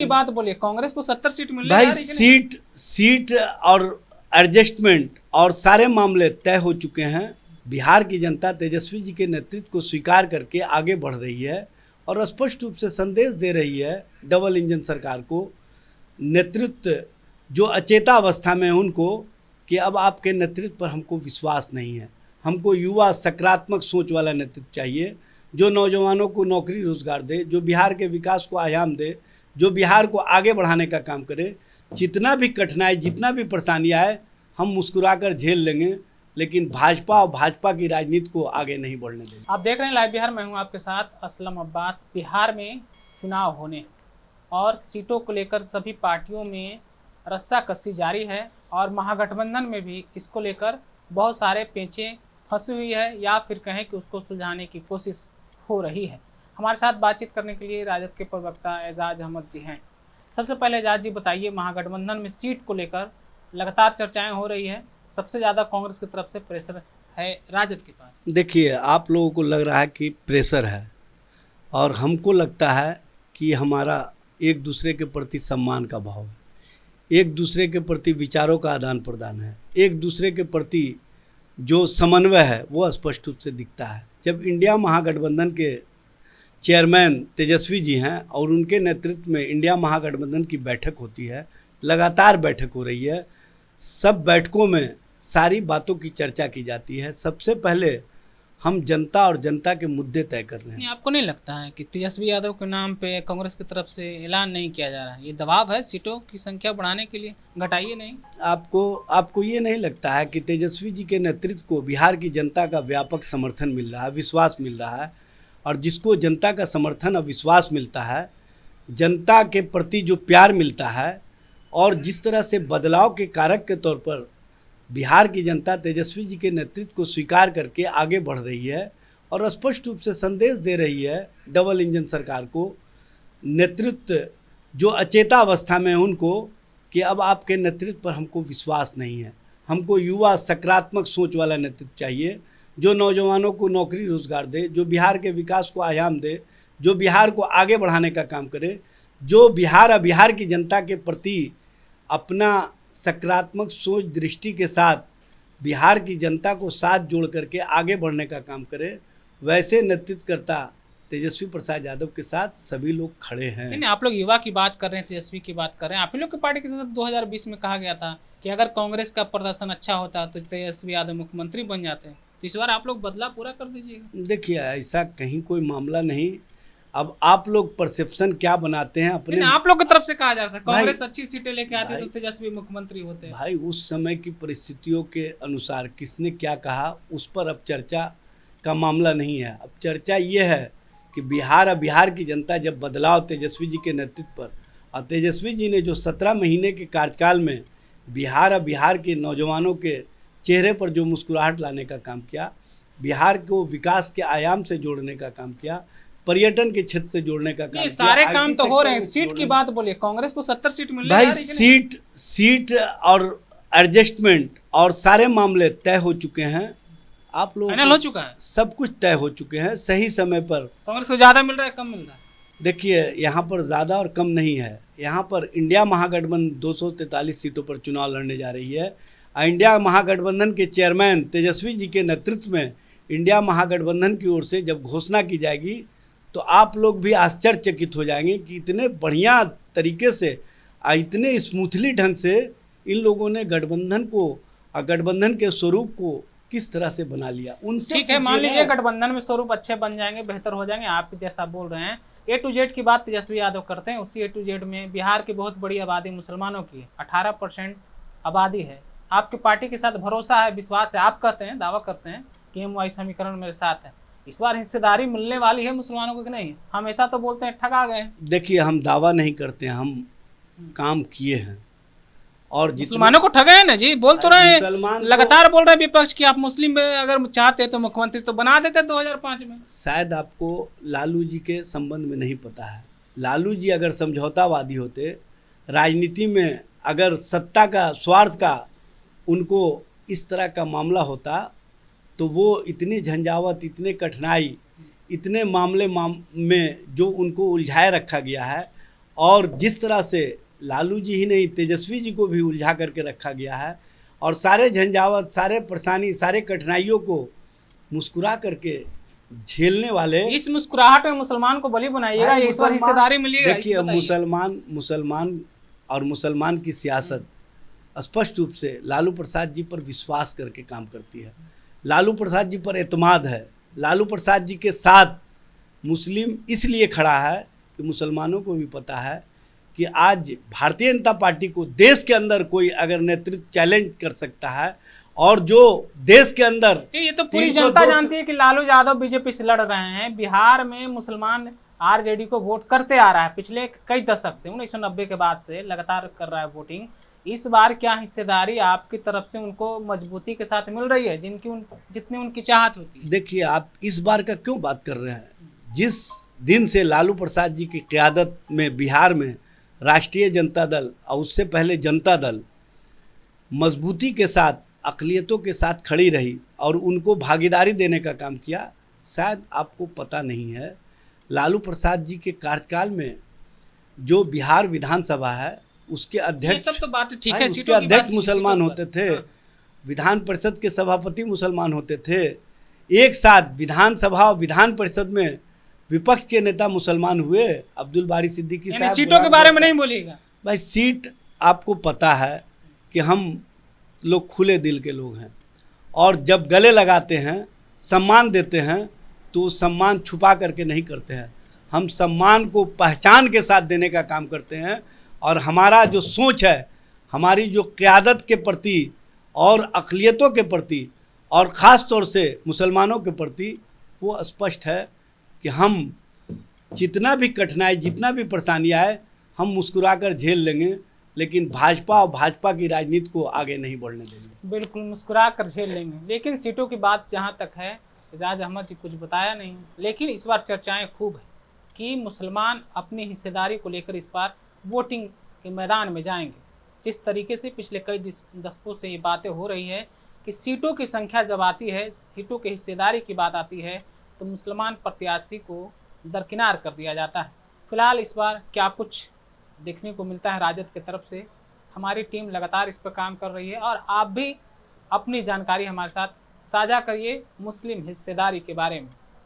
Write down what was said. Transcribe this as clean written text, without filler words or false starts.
की बात बोलिए, कांग्रेस को 70 सीट मिलने भाई जा रही है कि नहीं? सीट और एडजस्टमेंट और सारे मामले तय हो चुके हैं। बिहार की जनता तेजस्वी जी के नेतृत्व को स्वीकार करके आगे बढ़ रही है और स्पष्ट रूप से संदेश दे रही है डबल इंजन सरकार को, नेतृत्व जो अचेता अवस्था में है उनको, कि अब आपके नेतृत्व पर हमको विश्वास नहीं है। हमको युवा सकारात्मक सोच वाला नेतृत्व चाहिए, जो नौजवानों को नौकरी रोजगार दे, जो बिहार के विकास को आयाम दे, जो बिहार को आगे बढ़ाने का काम करे। जितना भी कठिनाई, जितना भी परेशानियाँ है, हम मुस्कुराकर झेल लेंगे, लेकिन भाजपा और भाजपा की राजनीति को आगे नहीं बढ़ने देंगे। आप देख रहे हैं लाइव बिहार, मैं हूं आपके साथ असलम अब्बास। बिहार में चुनाव होने और सीटों को लेकर सभी पार्टियों में रस्साकसी जारी है और महागठबंधन में भी इसको लेकर बहुत सारे पेंचें फंसी हुई है, या फिर कहें कि उसको सुलझाने की कोशिश हो रही है। हमारे साथ बातचीत करने के लिए राजद के प्रवक्ता एजाज अहमद जी हैं। सबसे पहले एजाज जी बताइए, महागठबंधन में सीट को लेकर लगातार चर्चाएं हो रही है, सबसे ज़्यादा कांग्रेस की तरफ से प्रेशर है राजद के पास। देखिए, आप लोगों को लग रहा है कि प्रेशर है और हमको लगता है कि हमारा एक दूसरे के प्रति सम्मान का भाव है, एक दूसरे के प्रति विचारों का आदान प्रदान है, एक दूसरे के प्रति जो समन्वय है वो स्पष्ट रूप से दिखता है। जब इंडिया महागठबंधन के चेयरमैन तेजस्वी जी हैं और उनके नेतृत्व में इंडिया महागठबंधन की बैठक होती है, लगातार बैठक हो रही है, सब बैठकों में सारी बातों की चर्चा की जाती है। सबसे पहले हम जनता और जनता के मुद्दे तय कर रहे हैं। नहीं, आपको नहीं लगता है कि तेजस्वी यादव के नाम पे कांग्रेस की तरफ से ऐलान नहीं किया जा रहा है? ये दबाव है सीटों की संख्या बढ़ाने के लिए, घटाइए नहीं। आपको ये नहीं लगता है कि तेजस्वी जी के नेतृत्व को बिहार की जनता का व्यापक समर्थन मिल रहा है, विश्वास मिल रहा है, और जिसको जनता का समर्थन और विश्वास मिलता है, जनता के प्रति जो प्यार मिलता है, और जिस तरह से बदलाव के कारक के तौर पर बिहार की जनता तेजस्वी जी के नेतृत्व को स्वीकार करके आगे बढ़ रही है और स्पष्ट रूप से संदेश दे रही है डबल इंजन सरकार को, नेतृत्व जो अचेता अवस्था में है उनको, कि अब आपके नेतृत्व पर हमको विश्वास नहीं है। हमको युवा सकारात्मक सोच वाला नेतृत्व चाहिए, जो नौजवानों को नौकरी रोजगार दे, जो बिहार के विकास को आयाम दे, जो बिहार को आगे बढ़ाने का काम करे, जो बिहार की जनता के प्रति अपना सकारात्मक सोच दृष्टि के साथ बिहार की जनता को साथ जोड़ करके आगे बढ़ने का काम करे। वैसे नेतृत्वकर्ता तेजस्वी प्रसाद यादव के साथ सभी लोग खड़े हैं। नहीं, आप लोग युवा की बात कर रहे हैं, तेजस्वी की बात कर रहे हैं। आप ही लोग की पार्टी के तरफ 2020 में कहा गया था कि अगर कांग्रेस का प्रदर्शन अच्छा होता तो तेजस्वी यादव मुख्यमंत्री बन जाते, तो इस बार आप लोग बदलाव पूरा कर दीजिएगा। देखिए, ऐसा कहीं कोई मामला नहीं। अब आप लोग परसेप्शन क्या बनाते हैं अपने, आप लोग की तरफ से कहा जा रहा था कांग्रेस अच्छी सीटें लेके आती तो तेजस्वी मुख्यमंत्री होते। भाई, उस समय की परिस्थितियों के अनुसार किसने क्या कहा उस पर अब चर्चा का मामला नहीं है। अब चर्चा ये है कि बिहार की जनता जब बदलाव तेजस्वी जी के नेतृत्व पर, और तेजस्वी जी ने जो 17 महीने के कार्यकाल में बिहार के नौजवानों के चेहरे पर जो मुस्कुराहट लाने का काम किया, बिहार को विकास के आयाम से जोड़ने का काम किया, पर्यटन के क्षेत्र से जोड़ने का काम, सारे काम तो हो रहे हैं। सीट की बात बोलिए, कांग्रेस को 70 सीट मिलने भाई जा रही है कि नहीं? सीट और एडजस्टमेंट और सारे मामले तय हो चुके हैं। आप लोग फाइनल हो चुका है, सब कुछ तय हो चुके हैं सही समय पर। कांग्रेस को ज्यादा मिल रहा है, कम मिल रहा है? देखिए, यहाँ पर ज़्यादा और कम नहीं है। यहाँ पर इंडिया महागठबंधन 243 सीटों पर चुनाव लड़ने जा रही है। इंडिया महागठबंधन के चेयरमैन तेजस्वी जी के नेतृत्व में इंडिया महागठबंधन की ओर से जब घोषणा की जाएगी तो आप लोग भी आश्चर्यचकित हो जाएंगे कि इतने बढ़िया तरीके से, इतने स्मूथली ढंग से इन लोगों ने गठबंधन को, गठबंधन के स्वरूप को किस तरह से बना लिया। उनसे ठीक है, मान लीजिए गठबंधन में स्वरूप अच्छे बन जाएंगे, बेहतर हो जाएंगे, आप जैसा बोल रहे हैं। A to Z की बात तेजस्वी यादव करते हैं, उसी A to Z में बिहार की बहुत बड़ी आबादी मुसलमानों की है, 18% आबादी है। आपकी पार्टी के साथ भरोसा है, विश्वास है, आप कहते हैं, दावा करते हैं कि MY समीकरण मेरे साथ है। इस बार हिस्सेदारी मिलने वाली है मुसलमानों को कि नहीं? हमेशा तो बोलते हैं ठगा गए। देखिए, हम दावा नहीं करते हैं, हम काम किए हैं। और मुसलमानों को ठगा है ना जी, बोल तो रहे हैं, लगातार बोल रहे हैं विपक्ष की, आप मुस्लिम अगर चाहते तो मुख्यमंत्री तो बना देते 2005 में। शायद आपको लालू जी के संबंध में नहीं पता है। लालू जी अगर समझौतावादी होते, राजनीति में अगर सत्ता का, स्वार्थ का उनको इस तरह का मामला होता, तो वो इतनी झंझावत, इतने कठिनाई, इतने मामले में जो उनको उलझाए रखा गया है, और जिस तरह से लालू जी ही नहीं तेजस्वी जी को भी उलझा करके रखा गया है और सारे झंझावत, सारे परेशानी, सारे कठिनाइयों को मुस्कुरा करके झेलने वाले, इस मुस्कुराहट में मुसलमान को बलि बनाइएगा, इस बार हिस्सेदारी मिलेगा। देखिए मुसलमान और मुसलमान की सियासत स्पष्ट रूप से लालू प्रसाद जी पर विश्वास करके काम करती है, लालू प्रसाद जी पर एतमाद है, लालू प्रसाद जी के साथ मुस्लिम इसलिए खड़ा है कि मुसलमानों को भी पता है कि आज भारतीय जनता पार्टी को देश के अंदर कोई अगर नेतृत्व चैलेंज कर सकता है और जो देश के अंदर, ये तो पूरी जनता जानती है कि लालू यादव बीजेपी से लड़ रहे हैं। बिहार में मुसलमान आरजेडी को वोट करते आ रहा है पिछले कई दशक से, 1990 के बाद से लगातार कर रहा है वोटिंग। इस बार क्या हिस्सेदारी आपकी तरफ से उनको मजबूती के साथ मिल रही है जितनी उनकी चाहत होती है? देखिए, आप इस बार का क्यों बात कर रहे हैं? जिस दिन से लालू प्रसाद जी की क़यादत में बिहार में राष्ट्रीय जनता दल और उससे पहले जनता दल मजबूती के साथ, अक़लियतों के साथ खड़ी रही और उनको भागीदारी देने का काम किया, शायद आपको पता नहीं है लालू प्रसाद जी के कार्यकाल में जो बिहार विधानसभा है उसके अध्यक्ष, सब तो बात ठीक है, उसके अध्यक्ष मुसलमान होते थे, विधान परिषद के सभापति मुसलमान होते थे, एक साथ विधानसभा और विधान परिषद में विपक्ष के नेता मुसलमान हुए। अब्दुल बारी सिद्दीकी साहब, सीटों के बारे में नहीं बोलिएगा भाई, सीट आपको पता है कि हम लोग खुले दिल के लोग हैं और जब गले लगाते हैं, सम्मान देते हैं तो सम्मान छुपा करके नहीं करते हैं, हम सम्मान को पहचान के साथ देने का काम करते हैं। और हमारा जो सोच है, हमारी जो क़यादत के प्रति और अक़लियतों के प्रति और ख़ास तौर से मुसलमानों के प्रति वो स्पष्ट है कि हम जितना भी कठिनाई, जितना भी परेशानी आए, हम मुस्कुरा कर झेल लेंगे, लेकिन भाजपा और भाजपा की राजनीति को आगे नहीं बढ़ने देंगे। बिल्कुल मुस्कुरा कर झेल लेंगे। लेकिन सीटों की बात जहाँ तक है, एजाज अहमद जी कुछ बताया नहीं, लेकिन इस बार चर्चाएं खूब है कि मुसलमान अपनी हिस्सेदारी को लेकर इस बार वोटिंग के मैदान में जाएंगे। जिस तरीके से पिछले कई दशकों से ये बातें हो रही है कि सीटों की संख्या जब आती है, सीटों की हिस्सेदारी की बात आती है, तो मुसलमान प्रत्याशी को दरकिनार कर दिया जाता है। फिलहाल इस बार क्या कुछ देखने को मिलता है राजद की तरफ से, हमारी टीम लगातार इस पर काम कर रही है और आप भी अपनी जानकारी हमारे साथ साझा करिए मुस्लिम हिस्सेदारी के बारे में।